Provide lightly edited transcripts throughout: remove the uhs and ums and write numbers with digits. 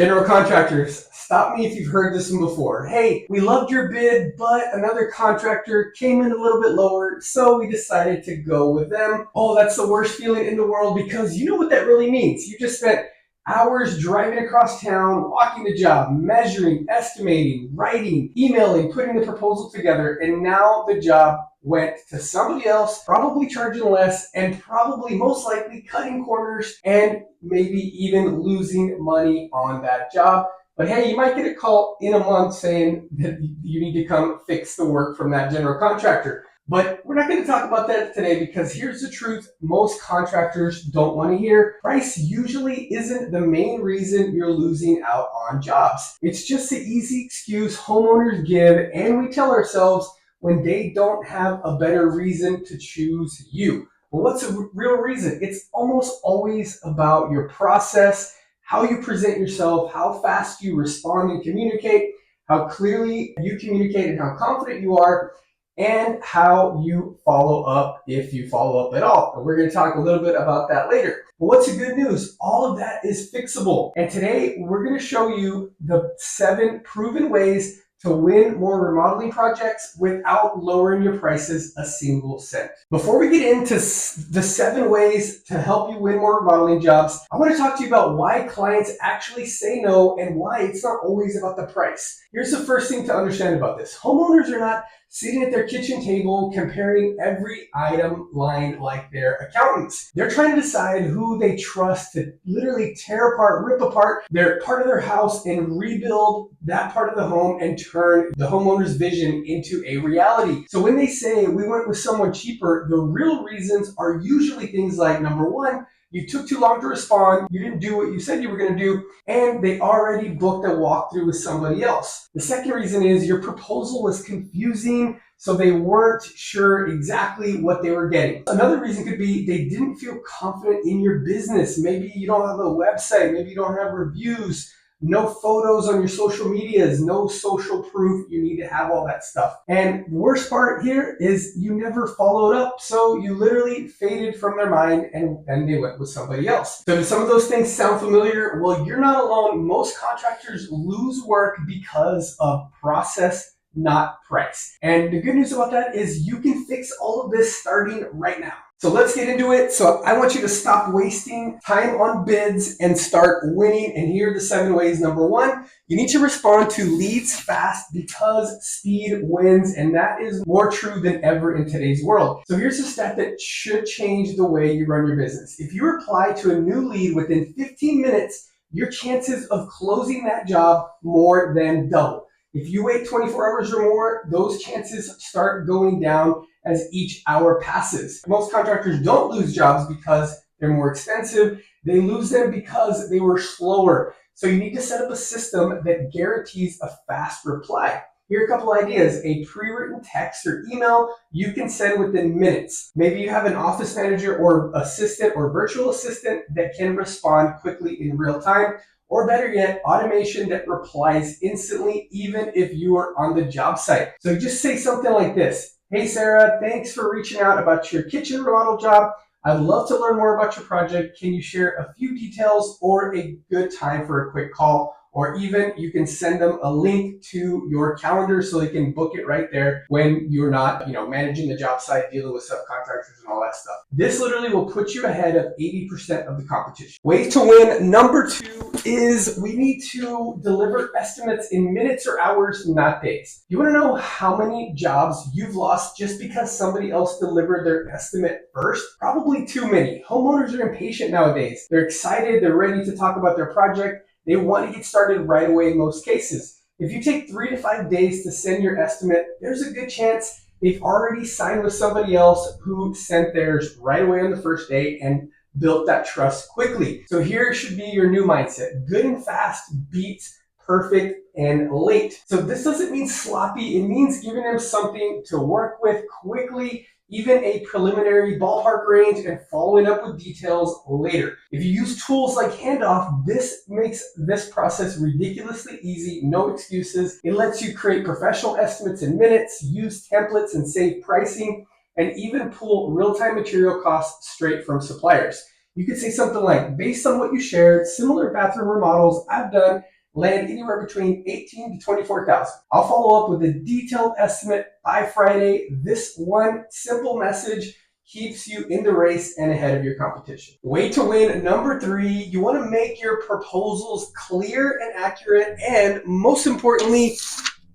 General contractors, stop me if you've heard this one before. Hey, we loved your bid, but another contractor came in a little bit lower, so we decided to go with them. Oh, that's the worst feeling in the world, because you know what that really means. You just spent hours driving across town, walking the job, measuring, estimating, writing, emailing, putting the proposal together, and now the job went to somebody else, probably charging less, and probably most likely cutting corners and maybe even losing money on that job. But hey, you might get a call in a month saying that you need to come fix the work from that general contractor. But we're not going to talk about that today, because here's the truth most contractors don't want to hear. Price usually isn't the main reason you're losing out on jobs. It's just the easy excuse homeowners give, and we tell ourselves when they don't have a better reason to choose you. But what's the real reason? It's almost always about your process, how you present yourself, how fast you respond and communicate, how clearly you communicate and how confident you are, and how you follow up, if you follow up at all. And we're going to talk a little bit about that later. But what's the good news? All of that is fixable. And today we're going to show you the 7 proven ways to win more remodeling projects without lowering your prices a single cent. Before we get into the 7 ways to help you win more remodeling jobs, I want to talk to you about why clients actually say no and why it's not always about the price. Here's the first thing to understand about this. Homeowners are not sitting at their kitchen table comparing every item line like their accountants. They're trying to decide who they trust to literally tear apart, rip apart their part of their house and rebuild that part of the home and turn the homeowner's vision into a reality. So when they say we went with someone cheaper, the real reasons are usually things like, number one, you took too long to respond, you didn't do what you said you were going to do, and they already booked a walkthrough with somebody else. The second reason is your proposal was confusing, so they weren't sure exactly what they were getting. Another reason could be they didn't feel confident in your business. Maybe you don't have a website, maybe you don't have reviews, no photos on your social medias, no social proof. You need to have all that stuff. And the worst part here is you never followed up. So you literally faded from their mind and they went with somebody else. So do some of those things sound familiar? Well, you're not alone. Most contractors lose work because of process, not price. And the good news about that is you can fix all of this starting right now. So let's get into it. So I want you to stop wasting time on bids and start winning. And here are the 7 ways. Number 1, you need to respond to leads fast because speed wins. And that is more true than ever in today's world. So here's a stat that should change the way you run your business. If you reply to a new lead within 15 minutes, your chances of closing that job more than double. If you wait 24 hours or more, those chances start going down as each hour passes. Most contractors don't lose jobs because they're more expensive. They lose them because they were slower. So you need to set up a system that guarantees a fast reply. Here are a couple ideas. A pre-written text or email you can send within minutes. Maybe you have an office manager or assistant or virtual assistant that can respond quickly in real time. Or better yet, automation that replies instantly, even if you are on the job site. So just say something like this. Hey, Sarah, thanks for reaching out about your kitchen remodel job. I'd love to learn more about your project. Can you share a few details or a good time for a quick call? Or even you can send them a link to your calendar so they can book it right there when you're not, managing the job site, dealing with subcontractors and all that stuff. This literally will put you ahead of 80% of the competition. Ways to win. Number 2 is we need to deliver estimates in minutes or hours, not days. You want to know how many jobs you've lost just because somebody else delivered their estimate first? Probably too many. Homeowners are impatient nowadays. They're excited. They're ready to talk about their project. They want to get started right away in most cases. If you take 3 to 5 days to send your estimate, there's a good chance they've already signed with somebody else who sent theirs right away on the first day and built that trust quickly. So here should be your new mindset. Good and fast beats perfect and late. So this doesn't mean sloppy. It means giving them something to work with quickly, even a preliminary ballpark range, and following up with details later. If you use tools like Handoff, this makes this process ridiculously easy, no excuses. It lets you create professional estimates in minutes, use templates and save pricing, and even pull real-time material costs straight from suppliers. You could say something like, based on what you shared, similar bathroom remodels I've done land anywhere between 18 to 24,000. I'll follow up with a detailed estimate by Friday. This one simple message keeps you in the race and ahead of your competition. Way to win number 3, you want to make your proposals clear and accurate, and most importantly,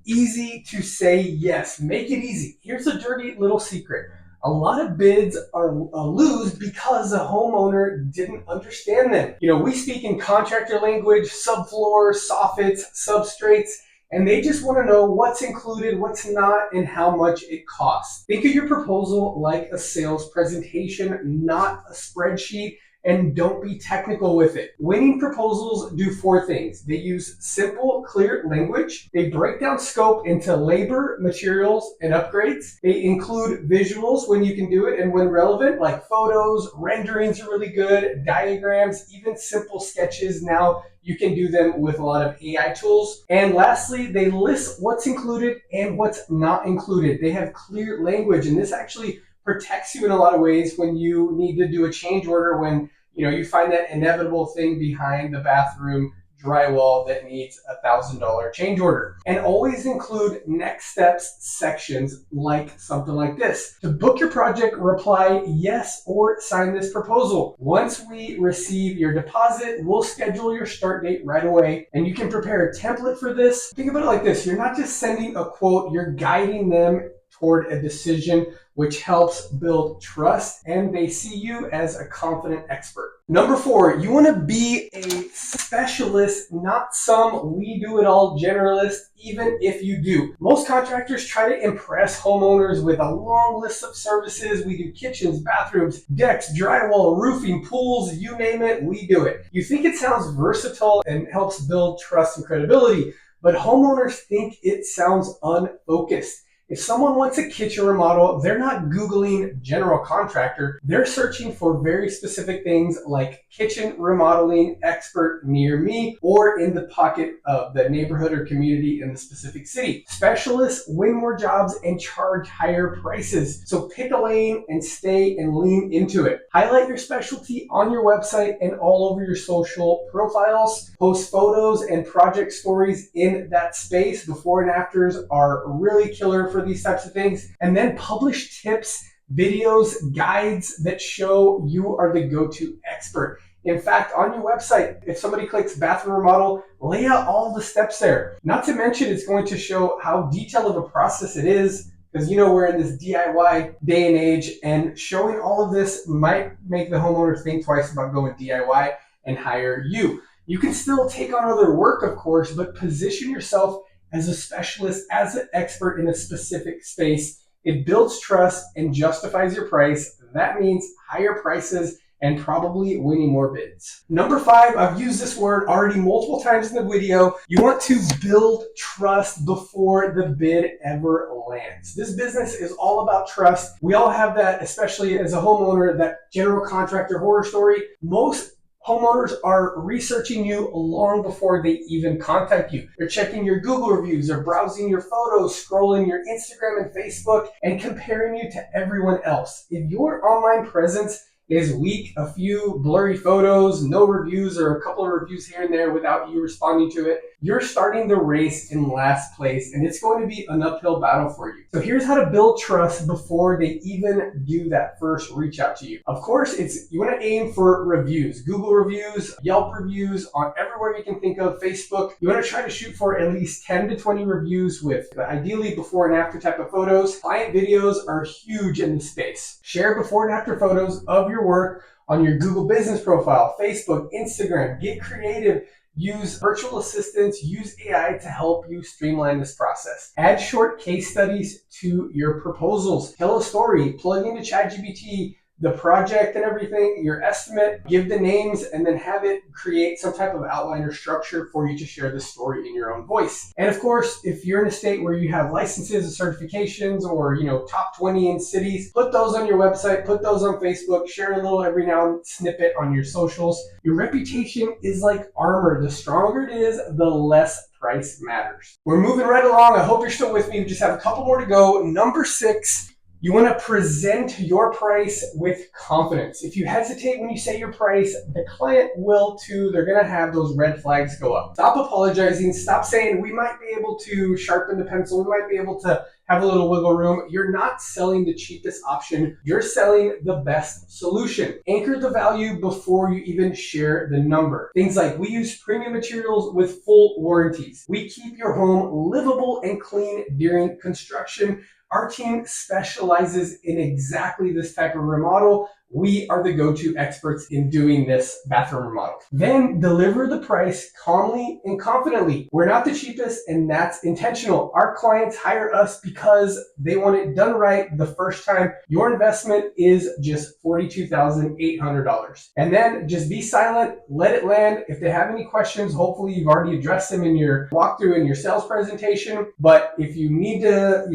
easy to say yes. Make it easy. Here's a dirty little secret. A lot of bids are lose because the homeowner didn't understand them. We speak in contractor language, subfloor, soffits, substrates, and they just want to know what's included, what's not, and how much it costs. Think of your proposal like a sales presentation, not a spreadsheet, and don't be technical with it. Winning proposals do 4 things. They use simple, clear language. They break down scope into labor, materials, and upgrades. They include visuals when you can do it and when relevant, like photos, renderings are really good, diagrams, even simple sketches. Now you can do them with a lot of AI tools. And lastly, they list what's included and what's not included. They have clear language, and this actually protects you in a lot of ways when you need to do a change order, when you find that inevitable thing behind the bathroom drywall that needs $1,000 change order. And always include next steps sections, like something like this. To book your project, reply yes or sign this proposal. Once we receive your deposit, we'll schedule your start date right away. And you can prepare a template for this. Think about it like this. You're not just sending a quote, you're guiding them toward a decision, which helps build trust, and they see you as a confident expert. Number 4, you want to be a specialist, not some we-do-it-all generalist, even if you do. Most contractors try to impress homeowners with a long list of services. We do kitchens, bathrooms, decks, drywall, roofing, pools, you name it, we do it. You think it sounds versatile and helps build trust and credibility, but homeowners think it sounds unfocused. If someone wants a kitchen remodel, they're not Googling general contractor. They're searching for very specific things like kitchen remodeling expert near me, or in the pocket of the neighborhood or community in the specific city. Specialists win more jobs and charge higher prices. So pick a lane and stay and lean into it. Highlight your specialty on your website and all over your social profiles. Post photos and project stories in that space. Before and afters are really killer for these types of things. And then publish tips, videos, guides that show you are the go-to expert. In fact, on your website, if somebody clicks bathroom remodel, lay out all the steps there. Not to mention, it's going to show how detailed of a process it is, because we're in this DIY day and age, and showing all of this might make the homeowner think twice about going DIY and hire you. You can still take on other work, of course, but position yourself as a specialist, as an expert in a specific space. It builds trust and justifies your price. That means higher prices and probably winning more bids. Number 5, I've used this word already multiple times in the video. You want to build trust before the bid ever lands. This business is all about trust. We all have that, especially as a homeowner, that general contractor horror story. Most homeowners are researching you long before they even contact you. They're checking your Google reviews, they're browsing your photos, scrolling your Instagram and Facebook, and comparing you to everyone else. If your online presence is weak, a few blurry photos, no reviews, or a couple of reviews here and there without you responding to it, you're starting the race in last place, and it's going to be an uphill battle for you. So here's how to build trust before they even do that first reach out to you. Of course, you want to aim for reviews, Google reviews, Yelp reviews, on everywhere you can think of, Facebook. You want to try to shoot for at least 10 to 20 reviews with ideally before and after type of photos. Client videos are huge in this space. Share before and after photos of your work on your Google business profile, Facebook, Instagram. Get creative. Use virtual assistants, use AI to help you streamline this process. Add short case studies to your proposals. Tell a story, plug into ChatGPT, the project and everything, your estimate, give the names, and then have it create some type of outline or structure for you to share the story in your own voice. And of course, if you're in a state where you have licenses and certifications, or top 20 in cities, put those on your website, put those on Facebook, share a little every now and snippet on your socials. Your reputation is like armor. The stronger it is, the less price matters. We're moving right along. I hope you're still with me. We just have a couple more to go. Number 6, You want to present your price with confidence. If you hesitate when you say your price, the client will too. They're going to have those red flags go up. Stop apologizing. Stop saying we might be able to sharpen the pencil. We might be able to have a little wiggle room. You're not selling the cheapest option. You're selling the best solution. Anchor the value before you even share the number. Things like we use premium materials with full warranties. We keep your home livable and clean during construction. Our team specializes in exactly this type of remodel. We are the go-to experts in doing this bathroom remodel. Then deliver the price calmly and confidently. We're not the cheapest, and that's intentional. Our clients hire us because they want it done right the first time. Your investment is just $42,800. And then just be silent, let it land. If they have any questions, hopefully you've already addressed them in your walkthrough and your sales presentation. But if you need to,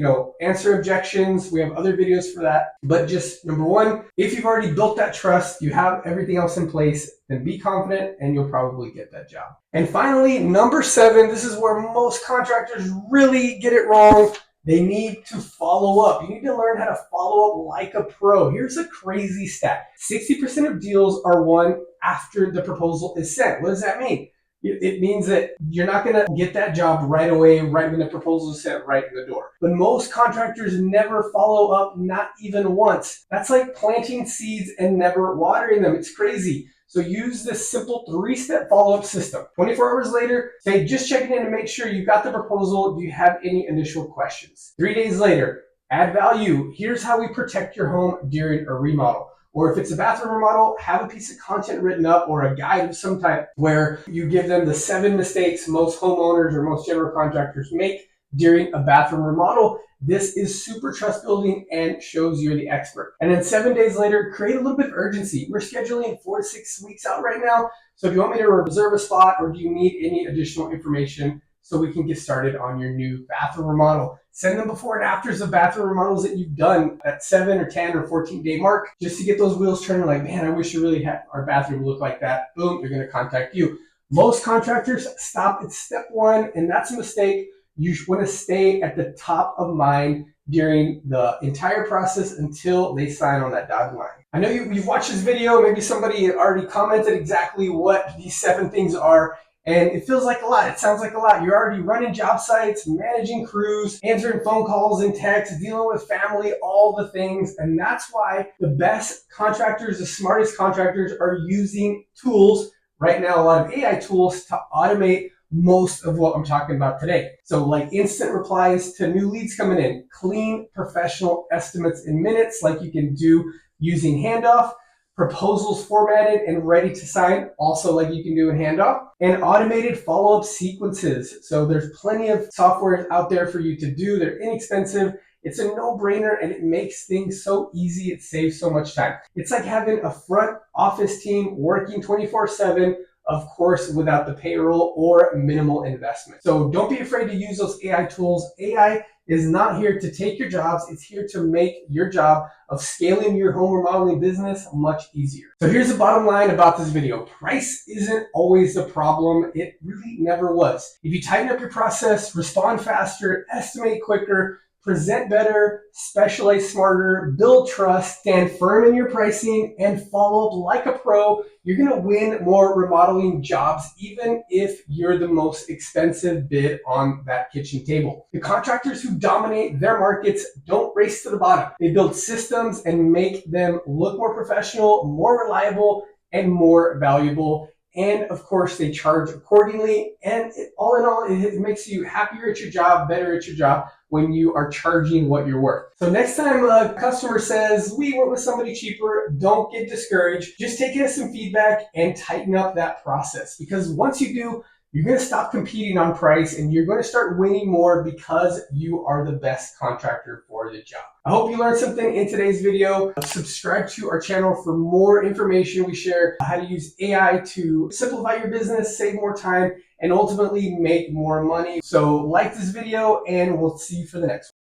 answer objections, we have other videos for that. But just number one, if you've already built that trust, you have everything else in place, then be confident and you'll probably get that job. And finally, number 7, this is where most contractors really get it wrong. They need to follow up. You need to learn how to follow up like a pro. Here's a crazy stat. 60% of deals are won after the proposal is sent. What does that mean? It means that you're not going to get that job right away, right when the proposal is sent right in the door. But most contractors never follow up, not even once. That's like planting seeds and never watering them. It's crazy. So use this simple 3-step follow-up system. 24 hours later, say, just checking in to make sure you got the proposal. Do you have any initial questions? 3 days later, add value. Here's how we protect your home during a remodel. Or if it's a bathroom remodel, have a piece of content written up or a guide of some type where you give them the 7 mistakes most homeowners or most general contractors make during a bathroom remodel. This is super trust building and shows you're the expert. And then 7 days later, create a little bit of urgency. We're scheduling 4 to 6 weeks out right now. So if you want me to reserve a spot or do you need any additional information so we can get started on your new bathroom remodel, send them before and afters of bathroom remodels that you've done at 7 or 10 or 14 day mark, just to get those wheels turning like, man, I wish you really had our bathroom look like that. Boom, they're going to contact you. Most contractors stop at step 1, and that's a mistake. You want to stay at the top of mind during the entire process until they sign on that dotted line. I know you've watched this video. Maybe somebody already commented exactly what these 7 things are. And it feels like a lot. It sounds like a lot. You're already running job sites, managing crews, answering phone calls and texts, dealing with family, all the things. And that's why the best contractors, the smartest contractors are using tools right now, a lot of AI tools to automate most of what I'm talking about today. So like instant replies to new leads coming in, clean professional estimates in minutes like you can do using Handoff, proposals formatted and ready to sign, also like you can do in Handoff, and automated follow-up sequences. So there's plenty of software out there for you to do. They're inexpensive. It's a no-brainer and it makes things so easy. It saves so much time. It's like having a front office team working 24/7, of course, without the payroll or minimal investment. So don't be afraid to use those AI tools. AI is not here to take your jobs. It's here to make your job of scaling your home remodeling business much easier. So here's the bottom line about this video. Price isn't always the problem. It really never was. If you tighten up your process, respond faster, estimate quicker, present better, specialize smarter, build trust, stand firm in your pricing, and follow up like a pro, you're going to win more remodeling jobs, even if you're the most expensive bid on that kitchen table. The contractors who dominate their markets don't race to the bottom. They build systems and make them look more professional, more reliable, and more valuable. And of course, they charge accordingly. And all in all, it makes you happier at your job, better at your job when you are charging what you're worth. So next time a customer says, we went with somebody cheaper, don't get discouraged. Just take in some feedback and tighten up that process. Because once you do, you're going to stop competing on price and you're going to start winning more because you are the best contractor for the job. I hope you learned something in today's video. Subscribe to our channel for more information. We share how to use AI to simplify your business, save more time, and ultimately make more money. So like this video and we'll see you for the next one.